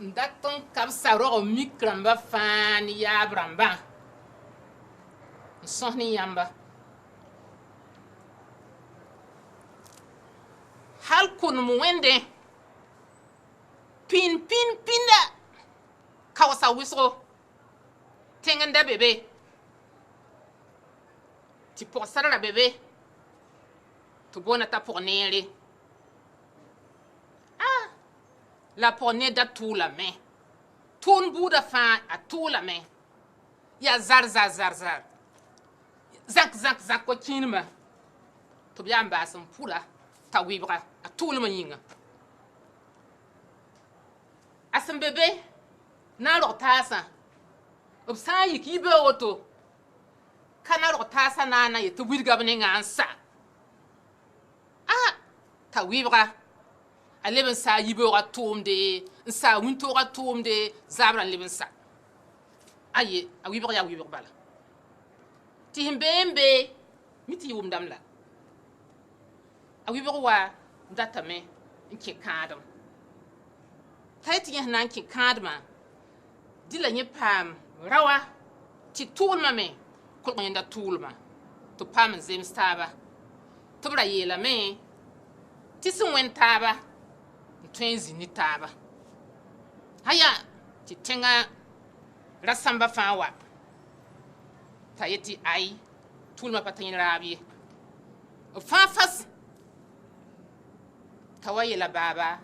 Ndaton kabsa ro mikramba fan ya bramba soni yamba hal kun mu wende pinda kawsa wisro tengenda bebe ti pour sara bebe to bona ta pour nere la ponne da tout la main ton bout de fin à tout la main ya zar zak ko kinma to biya mbasan pula ta wibra a tout le maninga asan bebe na ro tasa obsa yiki be oto kana ro tasa na ye to wirga bne ngansa ta wibra a leben sa yibora tomde sa wintora tomde zabran leben sa aye a wibora bala ti himbembe miti wumdam la a wibora wa data me nke kadam tayti yah nan ke kadma dila nye pam rawa ti tulma me ko ngenda tulma to pam zem staba to bra yela me ti sun wen taba twenzi ni taba haya ti tenga rasamba fawa tayeti ai tulma patayin rabi fafas tawaye la baba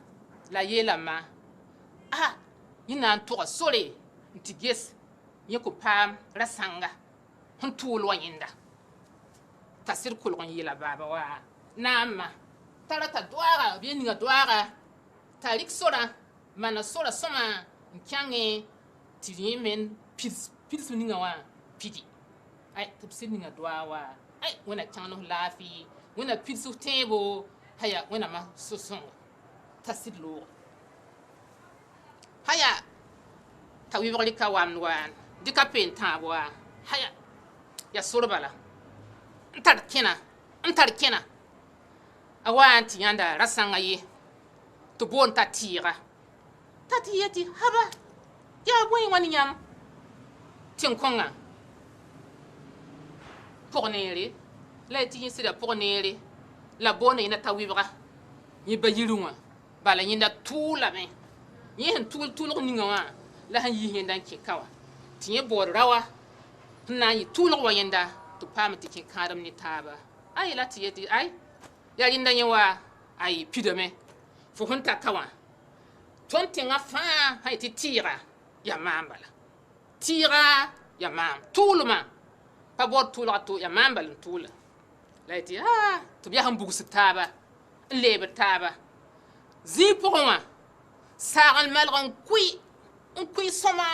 la yela ma yina to sore ti ges yeko pam rasanga hon tulwa yinda tasir kulon yela baba wa nama tarata doara bien ninga doara tarik sora mana sora soma nkange tirimen pils ninga wa pidi ai tupsin ninga doawa ai wona chano lafi wona pilsu tebo haya wona ma soson tasidlo haya tawi wali ka wan dika pen tabwa haya ya sorbala ntar kena awanti yanda rasanga ye to bon tatira tatiyati haba ya boy wani nyam tinkonga pornere la ti sida pornere la bonne ina tawibra ni bayirunga bala yinda tula me yin tul ninga wa la han yi hindan ke kawa tinye bor rawa na yi tul wa yinda to pamati ke karam ni taba ai la tiyati ai ya yinda yawa ai pidame fo hunta kawa tontinga fa haiti tira ya mambala tira ya mam tulma pa bor tulra to ya mambala tula laiti to biya hambugu sitaba lebe taba ziporwa sagal malran kui soma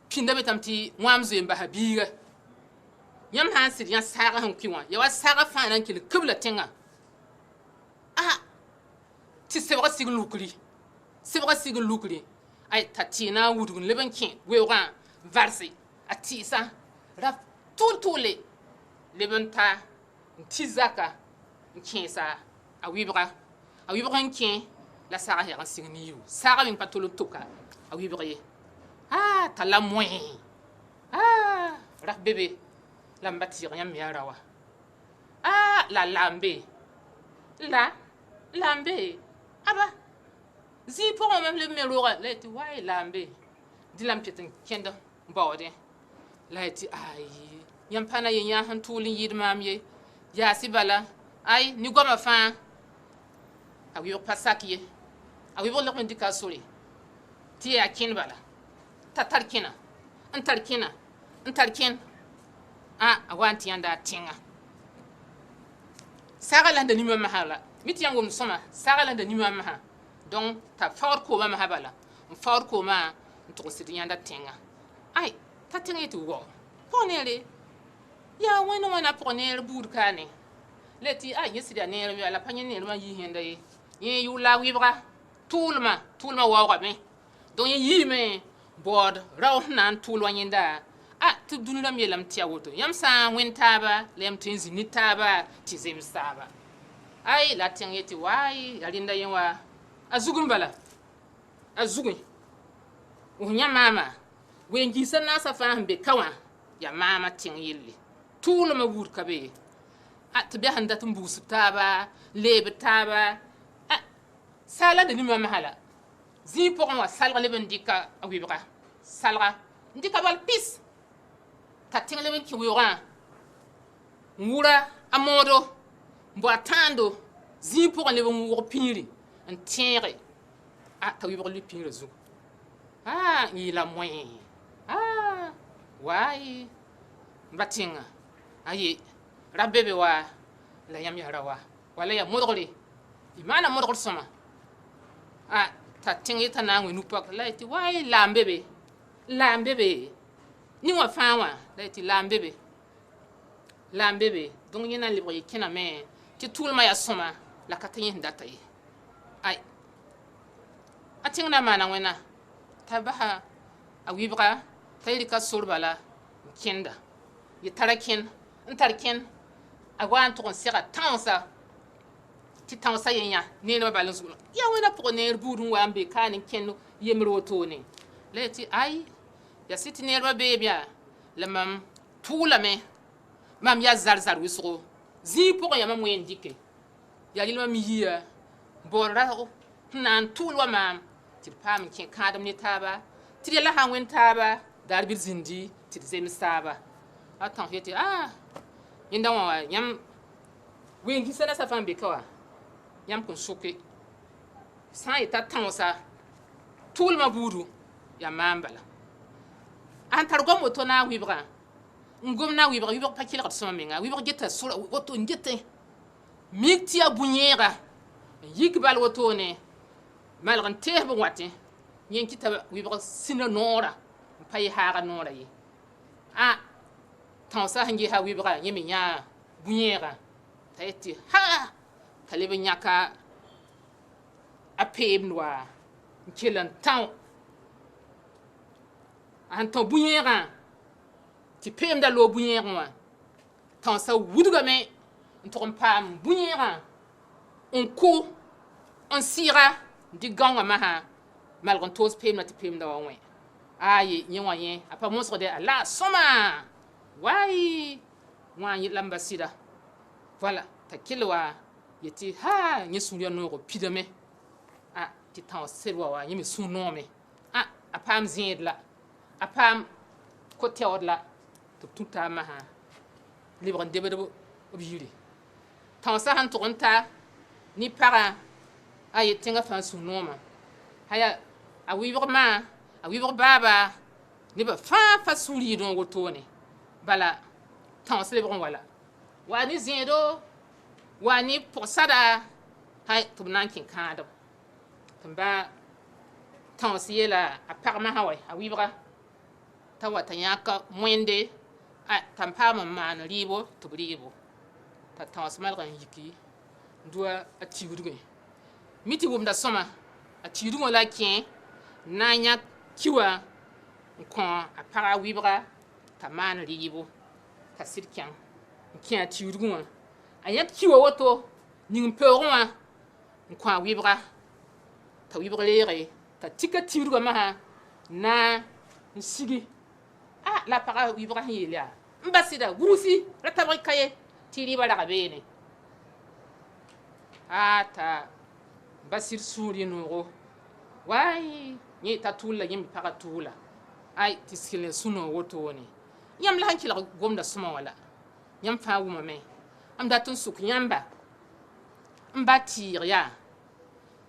pinda betamti wamzo mba habiga yam hansir yan saga han kiwa ya wa saga fa nan kil kubla tinga ti sebra sigul lukri ay tatina wudugun leben kin wewa varsi atisa raf tultule leben ta tizaka nkinsa awibra nkin la saga ya signi yu saga min patulu tuka awibra ye talamwe raf bebe lambati yam yarawa la lambe aba zipo même le melora leti wai lambe dilam petin kenda bawde leti ai yam pana yenya han tulin yidmam ye ya sibala ai ni goma fa awi yok pasaki awi bo lokon dika sori ti ya kin bala tatarkina antarkin awanti yanda tinga sagala da nima mahala miti yangum soma sagala da nima maha donc ta fawr ko ma mahabala fawr ko ma to sidi yanda tinga ai ta tinga itu wo ponele ya wana ponele burkane leti yesida ne la panye ne ma yi henda ye yu la wibra tulma wa me donc yi me bod raw nan tulwa yinda tɩ b dũni rãmb yeelame tɩ ya woto yãmb sã n wẽn taaba la yãmb tõe n zĩ ne taaba tɩ zems taaba ay la tẽng ye tɩ waay ya rẽnda yẽ wa a zugẽ bala a zugẽ f yã maama ween-giisã naasã fãa sẽn be ka wã ya maama tẽng yelle tʋʋlmã wud ka be tɩ bɩa sẽn dat n buusb taaba leeb taaba saala da nima masã la zĩig pʋgẽ wã salg leb n dɩka a wɩbga salga n dɩka bal pis t'a tẽng leb n kẽ weoogã n wʋra a moodo n bo a tãando zĩig pʋgẽ leb n wʋg pĩiri n tẽege t'a wɩbg lʋ pĩirã zugu n yɩla moẽ waay n ba tẽngã aye ra bebe wa la yãmb ya ra wa wala ya modgre y maana modgr sõma t'a tẽng ye t'a na n wẽ nu-pak la y tɩ waay laam bebe laam bebe ning wã fãa wã la y tɩ laam bebe donc yẽ na n lebg ye kẽname tɩ tʋʋlmã yaa sõma la ka tɩ yẽ sẽn data ye a tẽng na n maana wẽna t'a basa a wɩbga t'a y rɩka sor bala n kẽnda y tara kẽn n tar kẽn a wa n tʋg n sega tãosa tɩ tãosa ye yã neermã bal n zugla ya wẽna pʋgẽ neer buud n wa n be kaan n kẽnd yembr wotone la ye tɩ ay ya sɩ tɩ neermã beeb yaa la mam tʋʋlame mam yaa zar-zar wɩsgo zĩig pʋgẽ yãmã wẽn dɩke yaa yɩlmã me yia baood rasg sẽn na n tʋʋl wa maam tɩ d paam n kẽ kãadem ne taaba tɩ d yɛla sã n wẽn taaba daar bɩ d zĩndi tɩ d zems taaba a tãos ye tɩ yẽnda wã wa yãmb ween-giisã nasã fãa n be ka wa yãmb kõn soke sã n yeta tãosa tʋʋlmã buudu yaa maam bala sãn tar gom woto na n wɩbgã n gom na n wɩbg pa kelgd sõma menga wɩbg geta sora woto n getẽ mik tɩ yaa bũ-yẽega n yik bal wotone malg n teesb n watẽ yẽ n kɩta wɩbg sĩna noora n pa ye haaga noora ye tãosa sẽn gesa wɩbga yẽ me yãa bũ-yẽegã t'a ye tɩ t'a leb n yãka a peemd wa n kell n tão sẽn tõ bũ-yẽegã tɩ peemda loo bũ-yẽegẽ wã tãosa wudgame n tʋg n paam bũ-yẽegã n ko n sɩɩga n dɩk gãongã masã malg n toos peemdã tɩ peemda wa wẽ aye yẽ wã yẽ a pa mosgde a la a sõma waay wã n yɩla n ba sɩda voilà t'a kell wa yetɩ yẽ sũur ya noogo pidame tɩ tãos sed wa yẽ me sũ noome a paam zẽed la a paam ko-tɛood la tɩ b tũ taab masã lebg n debd b yire tãosã sẽn tʋg n ta ne pagã aye tẽngã fãa sũ noomã a wɩbg mã a wɩbg baaba nebã fãa fa sũur yɩɩd wã wotone bala tãos lebg n wala wa ne zẽedo wa ne pʋgsada tɩ b na n kẽ kãadem tɩ n ba tãos yeela a pag masã wa a wɩbga t'a wa t'a yãka wẽnde t'a n paam n maan rɩɩbo tɩ b rɩɩbo t'a tãos malg n yiki n dʋa a tiudgẽ mi tɩ wʋmda sõma a tiudgẽ wã la kẽ n na n yãk ki wã n kõ a paga a wɩbga t'a maan rɩɩbo t'a sɩd kẽng n kẽ a tiudgẽ wã a yãk ki wã woto ning peoogẽ wã n kõ a wɩbga t'a wɩbg reege t'a tika tiudgã masã na n sigi la paga wɩbga sẽn yeel yaa n ba sɩda gurusi ra tabg ka ye tɩ rɩɩbã raga beene t'a ba sɩd sũur yẽ noogo waay yẽ t'a tʋʋl la yẽ me paga tʋʋla tɩ sɩl ne sũ-noog wotone yãmb la sẽn kelg gomda sõma wã la yãmb fãa wʋmame m dat n sʋk yãmba n ba tɩɩg yaa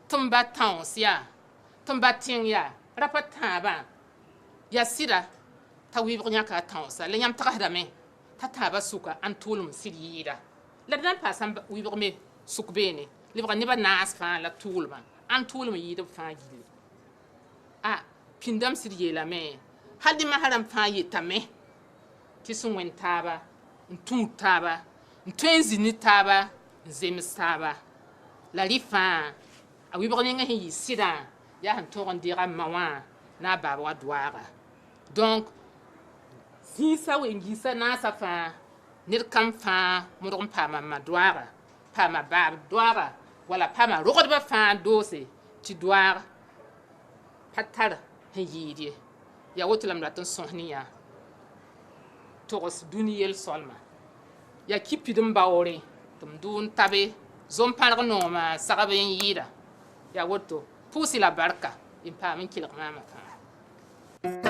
tɩ m ba tãos yaa tɩ m ba tẽng yaa ra pa tãabã yaa sɩda t'a wɩbg yãka a tãosa la yãmb tagsdame t'a tãabã sʋka n tʋʋlem sɩd yɩɩda la d na n paasa wɩbg me sʋk beene lebga nebã naas fãa la tʋʋlmã n tʋʋlem yɩɩd b fãa gilli pĩndame sɩd yeelame hal dɩ masã rãmb fãa yetame tɩ sẽn wẽn taaba n tũud taaba n tõe n zĩ ne taaba n zems taaba la rɩ fãa a wɩbg nengã sẽn yɩ sɩdã yaa sẽn tõog n deega ma wã na a baab wa doaaga donc zĩisa wengisa naasa fãa ned kam fãa modg n paama ma doaaga paama baab doaaga wala paama rogdbã fãa doose tɩ doaag pa tar sẽn yɩɩd ye yaa woto la m rat n sõs ne yã togs dũni yel-soalma yaa kipid n baoore tɩ m dʋʋn tabe zom-pãrg noomã sagb n yɩɩda yaa woto pʋʋsy la barka n paam n kelg maamã fãa